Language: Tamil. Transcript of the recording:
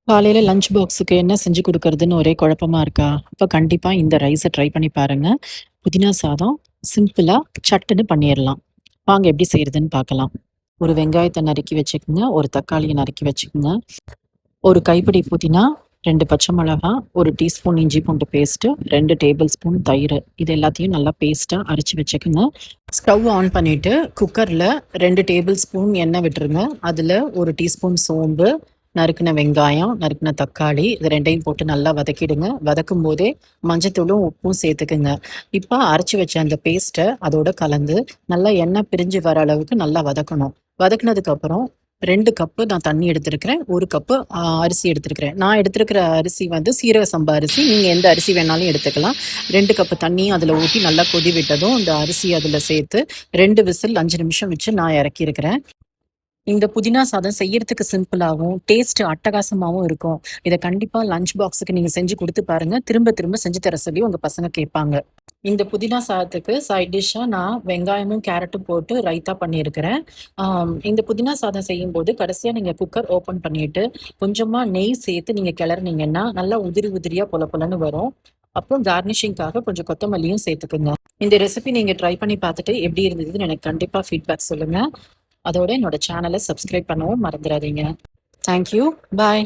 காலையில லஞ்ச் பாக்ஸுக்கு என்ன செஞ்சு குடுக்கறதுன்னு ஒரே குழப்பமா இருக்கா? அப்ப கண்டிப்பா இந்த ரைஸ ட்ரை பண்ணி பாருங்க. புதினா சாதம் சிம்பிளா சட்டுன்னு பண்ணிறலாம். வாங்க எப்படி செய்றதுன்னு பார்க்கலாம். ஒரு வெங்காயத்த நறுக்கி வச்சுக்கங்க. ஒரு தக்காளிய நறுக்கி வச்சுக்கங்க. ஒரு கைப்பிடி புதினா, 2 பச்சை மிளகா, 1 டீஸ்பூன் இஞ்சி பூண்டு பேஸ்ட்டு, 2 டேபிள் ஸ்பூன் தயிரு. இது எல்லாத்தையும் நல்லா பேஸ்ட்டா அரைச்சு வச்சுக்கங்க. ஸ்டவ் ஆன் பண்ணிட்டு குக்கர்ல 2 டேபிள் ஸ்பூன் எண்ணெய் விட்டுருங்க. அதுல 1 டீஸ்பூன் சோம்பு, நறுக்குன வெங்காயம், நறுக்குன தக்காளி இது 2யும் போட்டு நல்லா வதக்கிடுங்க. வதக்கும் போதே மஞ்சத்தூளும், உப்பும் சேர்த்துக்குங்க. இப்ப அரைச்சு வச்ச அந்த பேஸ்ட்ட அதோட கலந்து நல்லா எண்ணெய் பிரிஞ்சு வர அளவுக்கு நல்லா வதக்கணும். வதக்குனதுக்கு அப்புறம் 2 கப்பு நான் தண்ணி எடுத்திருக்கிறேன். 1 கப்பு அரிசி எடுத்திருக்கிறேன். நான் எடுத்திருக்கிற அரிசி வந்து சீரக சம்பா அரிசி. நீங்க எந்த அரிசி வேணாலும் எடுத்துக்கலாம். 2 கப்பு தண்ணியும் அதுல ஊத்தி நல்லா கொதி விட்டதும், இந்த அரிசிய அதுல சேர்த்து 2 விசில் 5 நிமிஷம் வச்சு நான் இறக்கியிருக்கிறேன். இந்த புதினா சாதம் செய்யறதுக்கு சிம்பிளாவும், டேஸ்ட் அட்டகாசமாவும் இருக்கும். இத கண்டிப்பா லஞ்ச் பாக்ஸுக்கு நீங்க செஞ்சு குடுத்து பாருங்க. திரும்ப திரும்ப செஞ்சு தர சொல்லி உங்க பசங்க கேட்பாங்க. இந்த புதினா சாதத்துக்கு சைட் டிஷ்ஷா நான் வெங்காயமும், கேரட்டும் போட்டு ரைத்தா பண்ணியிருக்கிறேன். இந்த புதினா சாதம் செய்யும்போது கடைசியா நீங்க குக்கர் ஓப்பன் பண்ணிட்டு, கொஞ்சமா நெய் சேர்த்து நீங்க கிளறுனீங்கன்னா, நல்லா உதிரி உதிரியா பொல பொலன்னு வரும். அப்புறம் கார்னிஷிங்க்காக கொஞ்சம் கொத்தமல்லியும் சேர்த்துக்குங்க. இந்த ரெசிபி நீங்க ட்ரை பண்ணி பார்த்துட்டு எப்படி இருந்ததுன்னு எனக்கு கண்டிப்பா ஃபீட்பேக் சொல்லுங்க. அதோட என்னோட சேனலை சப்ஸ்கிரைப் பண்ணவும் மறந்துடாதீங்க. தேங்க்யூ. பாய்.